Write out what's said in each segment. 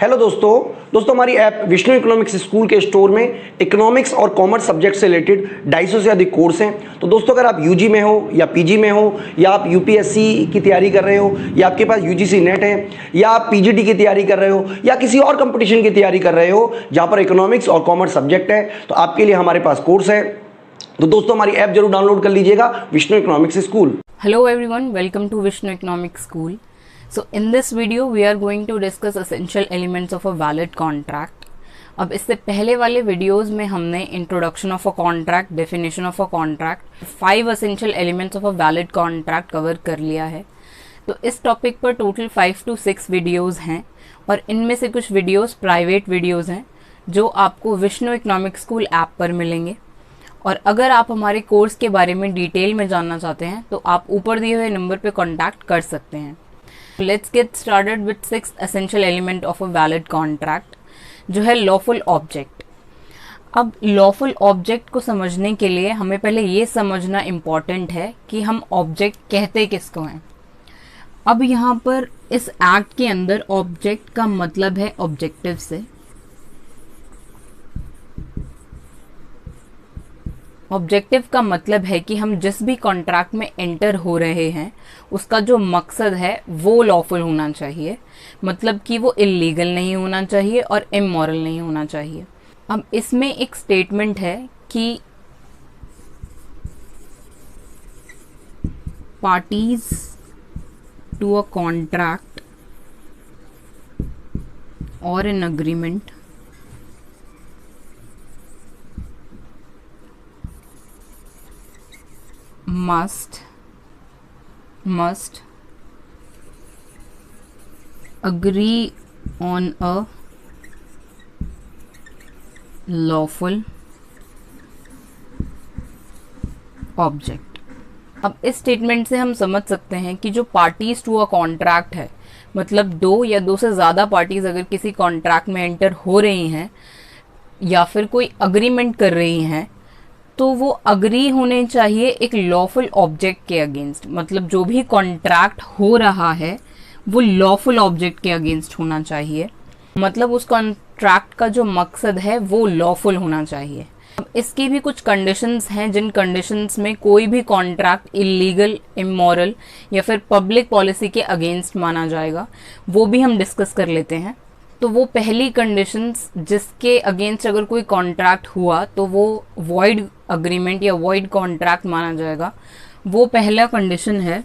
Hello दोस्तों हमारी app Vishnu economics school के स्टोर में इकोनॉमिक्स और कॉमर्स सब्जेक्ट से रिलेटेड 250 से अधिक कोर्स हैं। तो दोस्तों अगर आप यूजी में हो या पीजी में हो या आप यूपीएससी की तैयारी कर रहे हो या आपके पास यूजीसी नेट है या आप पीजीटी की तैयारी कर रहे हो या किसी और कंपटीशन की तैयारी कर रहे हो जहाँ पर इकोनॉमिक्स और कॉमर्स सब्जेक्ट है, तो आपके लिए हमारे पास कोर्स है। तो दोस्तों हमारी ऐप जरूर डाउनलोड कर लीजिएगा, Vishnu economics school. Hello everyone, welcome to Vishnu Economics School. So in this video we are going to discuss essential elements of a valid contract. अब इससे पहले वाले वीडियोस में हमने introduction of a contract, definition of a contract, 5 essential elements of a valid contract cover कर लिया है। तो इस टॉपिक पर टोटल 5 to 6 वीडियोस हैं और इनमें से कुछ वीडियोस प्राइवेट वीडियोस हैं जो आपको विष्णु इकोनॉमिक्स स्कूल ऐप पर मिलेंगे। और अगर आप हमारे कोर्स के बारे में डिटेल में जानना चाहते हैं तो आप ऊपर दिए हुए नंबर पे कांटेक्ट कर सकते हैं। Let's get started with 6th essential element of a valid contract, जो है लॉफुल ऑब्जेक्ट। अब लॉफुल ऑब्जेक्ट को समझने के लिए हमें पहले ये समझना इम्पॉर्टेंट है कि हम ऑब्जेक्ट कहते किसको हैं। अब यहाँ पर इस एक्ट के अंदर ऑब्जेक्ट का मतलब है ऑब्जेक्टिव से। ऑब्जेक्टिव का मतलब है कि हम जिस भी कॉन्ट्रैक्ट में एंटर हो रहे हैं उसका जो मकसद है वो लॉफुल होना चाहिए, मतलब कि वो इल्लीगल नहीं होना चाहिए और इमोरल नहीं होना चाहिए। अब इसमें एक स्टेटमेंट है कि पार्टीज टू अ कॉन्ट्रैक्ट और an agreement must agree on a lawful object। अब इस स्टेटमेंट से हम समझ सकते हैं कि जो पार्टीज टू अ कॉन्ट्रैक्ट है, मतलब 2 या 2 से ज़्यादा पार्टीज अगर किसी कॉन्ट्रैक्ट में एंटर हो रही हैं या फिर कोई अग्रीमेंट कर रही हैं तो वो अग्री होने चाहिए एक लॉफुल ऑब्जेक्ट के अगेंस्ट। मतलब जो भी कॉन्ट्रैक्ट हो रहा है वो लॉफुल ऑब्जेक्ट के अगेंस्ट होना चाहिए, मतलब उस कॉन्ट्रैक्ट का जो मकसद है वो लॉफुल होना चाहिए। अब इसकी भी कुछ कंडीशंस हैं जिन कंडीशंस में कोई भी कॉन्ट्रैक्ट इलीगल, इमोरल या फिर पब्लिक पॉलिसी के अगेंस्ट माना जाएगा, वो भी हम डिस्कस कर लेते हैं। तो वो पहली कंडीशंस जिसके अगेंस्ट अगर कोई कॉन्ट्रैक्ट हुआ तो वो वॉइड अग्रीमेंट या वॉइड कॉन्ट्रैक्ट माना जाएगा। वो पहला कंडीशन है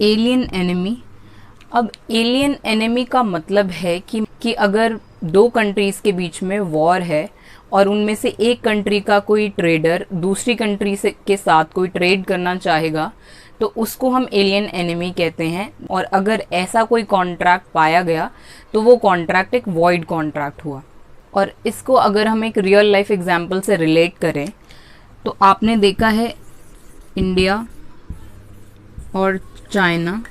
एलियन एनिमी। अब एलियन एनिमी का मतलब है कि अगर 2 कंट्रीज के बीच में वॉर है और उनमें से एक कंट्री का कोई ट्रेडर दूसरी कंट्री से के साथ कोई ट्रेड करना चाहेगा तो उसको हम एलियन एनिमी कहते हैं। और अगर ऐसा कोई कॉन्ट्रैक्ट पाया गया तो वो कॉन्ट्रैक्ट एक वॉइड कॉन्ट्रैक्ट हुआ। और इसको अगर हम एक रियल लाइफ एग्जांपल से रिलेट करें तो आपने देखा है इंडिया और चाइना,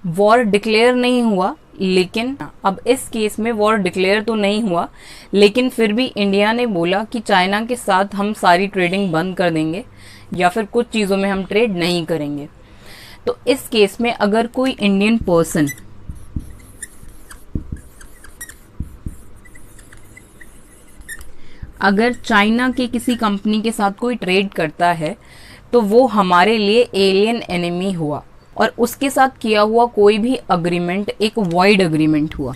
वॉर डिक्लेयर नहीं हुआ, लेकिन अब इस केस में वॉर डिक्लेयर तो नहीं हुआ लेकिन फिर भी इंडिया ने बोला कि चाइना के साथ हम सारी ट्रेडिंग बंद कर देंगे या फिर कुछ चीज़ों में हम ट्रेड नहीं करेंगे। तो इस केस में अगर कोई इंडियन पर्सन अगर चाइना के किसी कंपनी के साथ कोई ट्रेड करता है तो वो हमारे लिए एलियन एनिमी हुआ और उसके साथ किया हुआ कोई भी अग्रीमेंट एक वॉइड अग्रीमेंट हुआ।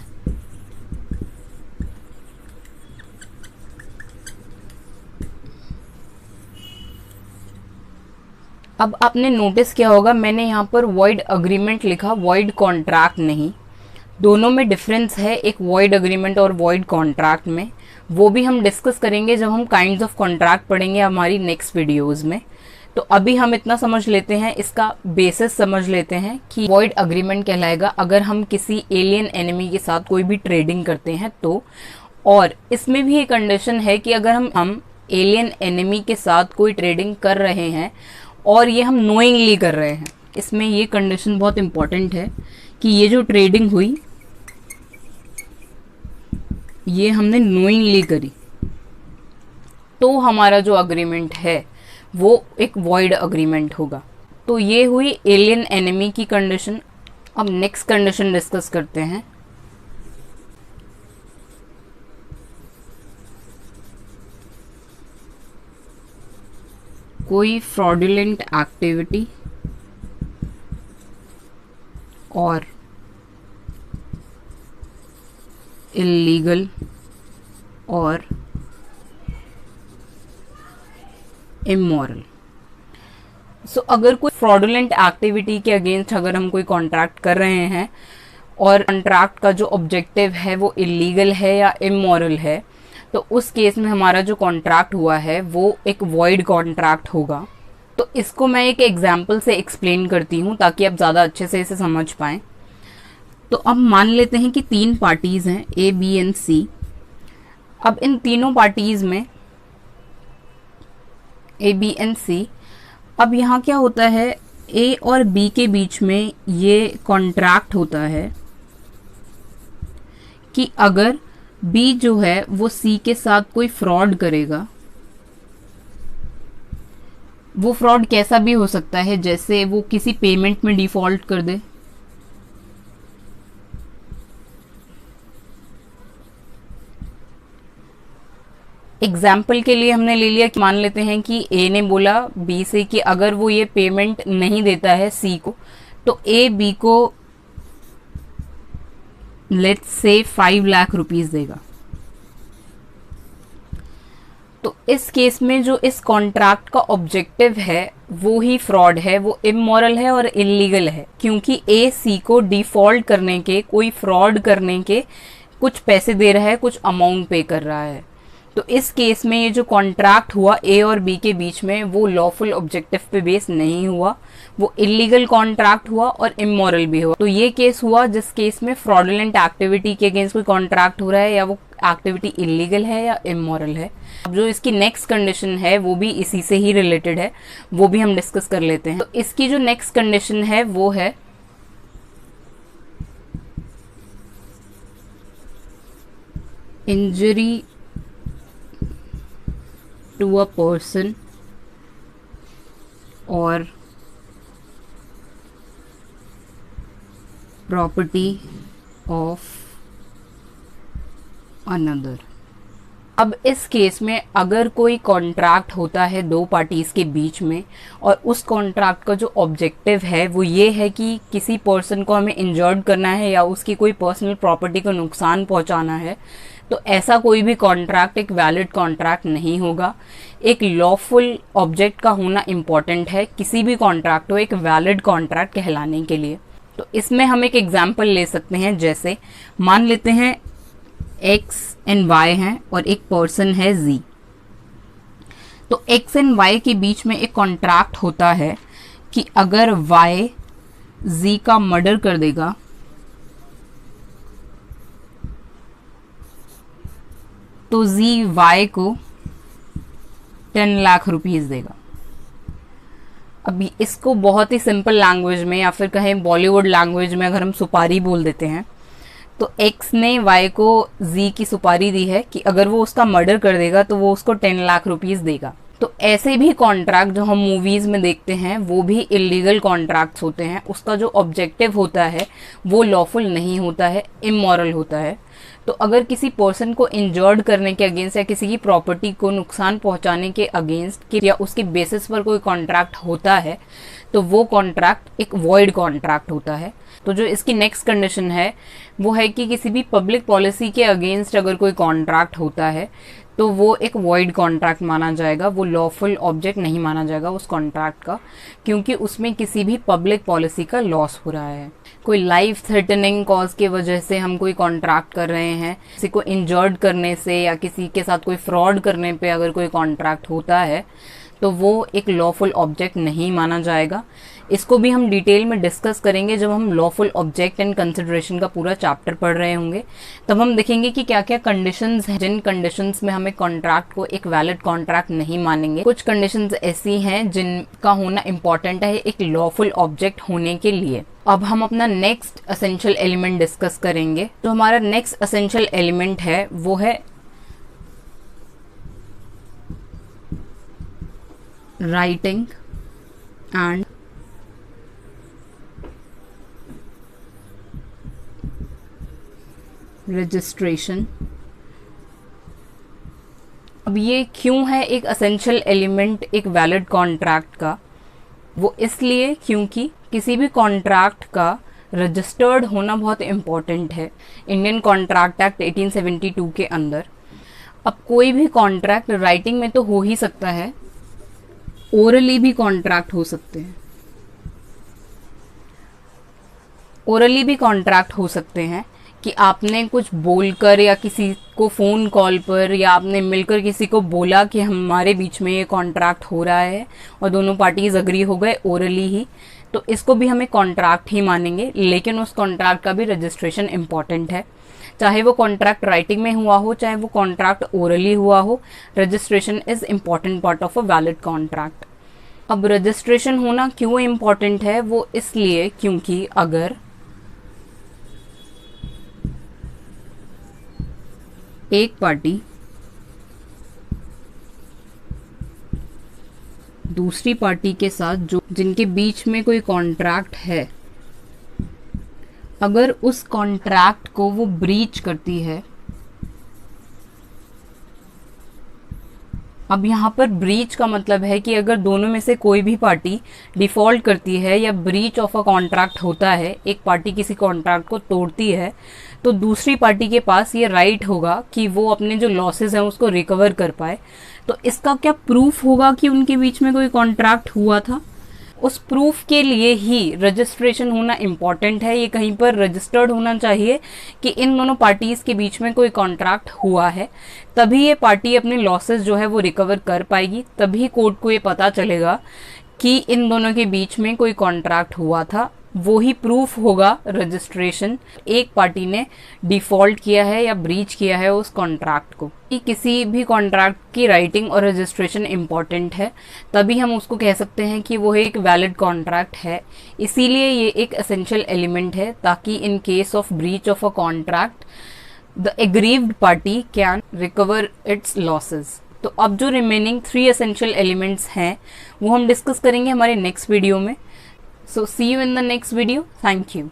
अब आपने नोटिस किया होगा मैंने यहाँ पर वॉइड अग्रीमेंट लिखा, वॉइड कॉन्ट्रैक्ट नहीं। दोनों में डिफरेंस है, एक वॉइड अग्रीमेंट और वॉइड कॉन्ट्रैक्ट में। वो भी हम डिस्कस करेंगे जब हम काइंड्स ऑफ कॉन्ट्रैक्ट पढ़ेंगे हमारी नेक्स्ट वीडियोज में। तो अभी हम इतना समझ लेते हैं, इसका बेसिस समझ लेते हैं कि वॉइड अग्रीमेंट कहलाएगा अगर हम किसी एलियन एनिमी के साथ कोई भी ट्रेडिंग करते हैं तो। और इसमें भी एक कंडीशन है कि अगर हम एलियन एनिमी के साथ कोई ट्रेडिंग कर रहे हैं और ये हम नोइंगली कर रहे हैं, इसमें ये कंडीशन बहुत इंपॉर्टेंट है कि ये जो ट्रेडिंग हुई ये हमने नोइंगली करी तो हमारा जो अग्रीमेंट है वो एक वॉइड अग्रीमेंट होगा। तो ये हुई एलियन एनिमी की कंडीशन। अब नेक्स्ट कंडीशन डिस्कस करते हैं। कोई फ्रॉडुलेंट एक्टिविटी और इलीगल और इमोरल। सो अगर कोई फ्रॉडुलेंट एक्टिविटी के अगेंस्ट अगर हम कोई कॉन्ट्रैक्ट कर रहे हैं और कॉन्ट्रैक्ट का जो ऑब्जेक्टिव है वो इलीगल है या इमोरल है, तो उस केस में हमारा जो कॉन्ट्रैक्ट हुआ है वो एक वॉइड कॉन्ट्रैक्ट होगा। तो इसको मैं एक एग्जाम्पल से एक्सप्लेन करती हूँ ताकि आप ज़्यादा अच्छे से इसे समझ पाएं। तो अब मान लेते हैं कि 3 पार्टीज़ हैं, ए, बी एंड सी। अब इन तीनों पार्टीज़ में ए, बी एंड सी, अब यहाँ क्या होता है, ए और बी के बीच में ये कॉन्ट्रैक्ट होता है कि अगर बी जो है वो सी के साथ कोई फ्रॉड करेगा, वो फ्रॉड कैसा भी हो सकता है, जैसे वो किसी पेमेंट में डिफॉल्ट कर दे, एग्जाम्पल के लिए हमने ले लिया कि मान लेते हैं कि ए ने बोला बी से कि अगर वो ये पेमेंट नहीं देता है सी को, तो ए बी को लेट्स से 5 लाख रुपीस देगा। तो इस केस में जो इस कॉन्ट्रैक्ट का ऑब्जेक्टिव है वो ही फ्रॉड है, वो इमोरल है और इलीगल है, क्योंकि ए सी को डिफॉल्ट करने के, कोई फ्रॉड करने के कुछ पैसे दे रहा है, कुछ अमाउंट पे कर रहा है। तो इस केस में ये जो कॉन्ट्रैक्ट हुआ ए और बी के बीच में वो लॉफुल ऑब्जेक्टिव पे बेस नहीं हुआ, वो इलीगल कॉन्ट्रैक्ट हुआ और इमोरल भी हुआ। तो ये केस हुआ जिस केस में फ्रॉडुलेंट एक्टिविटी के अगेंस्ट कोई कॉन्ट्रैक्ट हो रहा है या वो एक्टिविटी इलीगल है या इमोरल है। अब जो इसकी नेक्स्ट कंडीशन है वो भी इसी से ही रिलेटेड है, वो भी हम डिस्कस कर लेते हैं। तो इसकी जो नेक्स्ट कंडीशन है वो है injury to a person or property of another। अब इस केस में अगर कोई कॉन्ट्रैक्ट होता है 2 पार्टीज के बीच में और उस कॉन्ट्रैक्ट का जो ऑब्जेक्टिव है वो ये है कि किसी पर्सन को हमें इंजर्ड करना है या उसकी कोई पर्सनल प्रॉपर्टी को नुकसान पहुंचाना है, तो ऐसा कोई भी कॉन्ट्रैक्ट एक वैलिड कॉन्ट्रैक्ट नहीं होगा। एक लॉफुल ऑब्जेक्ट का होना इम्पॉर्टेंट है किसी भी कॉन्ट्रैक्ट को एक वैलिड कॉन्ट्रैक्ट कहलाने के लिए। तो इसमें हम एक एग्जांपल ले सकते हैं, जैसे मान लेते हैं एक्स एंड वाई हैं और एक पर्सन है जी। तो एक्स एंड वाई के बीच में एक कॉन्ट्रैक्ट होता है कि अगर वाई जी का मर्डर कर देगा तो जी वाई को 10 लाख रुपीस देगा। अभी इसको बहुत ही सिंपल लैंग्वेज में या फिर कहें बॉलीवुड लैंग्वेज में अगर हम सुपारी बोल देते हैं, तो एक्स ने वाई को जी की सुपारी दी है कि अगर वो उसका मर्डर कर देगा तो वो उसको 10 लाख रुपीस देगा। तो ऐसे भी कॉन्ट्रैक्ट जो हम मूवीज में देखते हैं वो भी इलीगल कॉन्ट्रैक्ट्स होते हैं। उसका जो ऑब्जेक्टिव होता है वो लॉफुल नहीं होता है, इमोरल होता है। तो अगर किसी पर्सन को इंजर्ड करने के अगेंस्ट या किसी की प्रॉपर्टी को नुकसान पहुंचाने के अगेंस्ट या उसके बेसिस पर कोई कॉन्ट्रैक्ट होता है तो वो कॉन्ट्रैक्ट एक वॉइड कॉन्ट्रैक्ट होता है। तो जो इसकी नेक्स्ट कंडीशन है वो है कि किसी भी पब्लिक पॉलिसी के अगेंस्ट अगर कोई कॉन्ट्रैक्ट होता है तो वो एक वॉइड कॉन्ट्रैक्ट माना जाएगा, वो लॉफुल ऑब्जेक्ट नहीं माना जाएगा उस कॉन्ट्रैक्ट का, क्योंकि उसमें किसी भी पब्लिक पॉलिसी का लॉस हो रहा है। कोई लाइफ थ्रेटनिंग कॉज की वजह से हम कोई कॉन्ट्रैक्ट कर रहे हैं, किसी को इंजर्ड करने से या किसी के साथ कोई फ्रॉड करने पे अगर कोई कॉन्ट्रैक्ट होता है तो वो एक लॉफुल ऑब्जेक्ट नहीं माना जाएगा। इसको भी हम डिटेल में डिस्कस करेंगे जब हम लॉफुल ऑब्जेक्ट एंड कंसिडरेशन का पूरा चैप्टर पढ़ रहे होंगे। तब हम देखेंगे कि क्या क्या कंडीशंस हैं जिन कंडीशंस में हमें कॉन्ट्रैक्ट को एक वैलिड कॉन्ट्रैक्ट नहीं मानेंगे। कुछ कंडीशंस ऐसी हैं जिनका होना इंपॉर्टेंट है एक लॉफुल ऑब्जेक्ट होने के लिए। अब हम अपना नेक्स्ट एसेंशियल एलिमेंट डिस्कस करेंगे। तो हमारा नेक्स्ट एसेंशियल एलिमेंट है वो है writing and registration। अब ये क्यों है एक असेंशियल एलिमेंट एक वैलिड कॉन्ट्रैक्ट का? वो इसलिए क्योंकि किसी भी कॉन्ट्रैक्ट का रजिस्टर्ड होना बहुत इम्पॉर्टेंट है इंडियन कॉन्ट्रैक्ट एक्ट 1872 के अंदर। अब कोई भी कॉन्ट्रैक्ट राइटिंग में तो हो ही सकता है, ओरली भी कॉन्ट्रैक्ट हो सकते हैं। ओरली भी कॉन्ट्रैक्ट हो सकते हैं कि आपने कुछ बोलकर या किसी को फ़ोन कॉल पर या आपने मिलकर किसी को बोला कि हमारे बीच में ये कॉन्ट्रैक्ट हो रहा है और दोनों पार्टीज अग्री हो गए ओरली ही, तो इसको भी हमें कॉन्ट्रैक्ट ही मानेंगे। लेकिन उस कॉन्ट्रैक्ट का भी रजिस्ट्रेशन इम्पॉर्टेंट है, चाहे वो कॉन्ट्रैक्ट राइटिंग में हुआ हो चाहे वो कॉन्ट्रैक्ट ओरली हुआ हो। Registration is important part of a valid contract. अब रजिस्ट्रेशन होना क्यों इम्पॉर्टेंट है? वो इसलिए क्योंकि अगर एक पार्टी दूसरी पार्टी के साथ जो जिनके बीच में कोई कॉन्ट्रैक्ट है, अगर उस कॉन्ट्रैक्ट को वो ब्रीच करती है। अब यहाँ पर ब्रीच का मतलब है कि अगर दोनों में से कोई भी पार्टी डिफॉल्ट करती है या ब्रीच ऑफ अ कॉन्ट्रैक्ट होता है, एक पार्टी किसी कॉन्ट्रैक्ट को तोड़ती है, तो दूसरी पार्टी के पास ये राइट होगा कि वो अपने जो लॉसेस हैं उसको रिकवर कर पाए। तो इसका क्या प्रूफ होगा कि उनके बीच में कोई कॉन्ट्रैक्ट हुआ था? उस प्रूफ के लिए ही रजिस्ट्रेशन होना इम्पॉर्टेंट है। ये कहीं पर रजिस्टर्ड होना चाहिए कि इन दोनों पार्टीज के बीच में कोई कॉन्ट्रैक्ट हुआ है, तभी ये पार्टी अपने लॉसेस जो है वो रिकवर कर पाएगी, तभी कोर्ट को ये पता चलेगा कि इन दोनों के बीच में कोई कॉन्ट्रैक्ट हुआ था। वो ही प्रूफ होगा रजिस्ट्रेशन, एक पार्टी ने डिफॉल्ट किया है या ब्रीच किया है उस कॉन्ट्रैक्ट को। कि किसी भी कॉन्ट्रैक्ट की राइटिंग और रजिस्ट्रेशन इम्पॉर्टेंट है, तभी हम उसको कह सकते हैं कि वो एक वैलिड कॉन्ट्रैक्ट है। इसीलिए ये एक एसेंशियल एलिमेंट है, ताकि in case of breach of a contract the aggrieved party can recover it's losses. तो अब जो रिमेनिंग 3 एसेंशियल एलिमेंट्स हैं वो हम डिस्कस करेंगे हमारे नेक्स्ट वीडियो में। So see you in the next video. Thank you.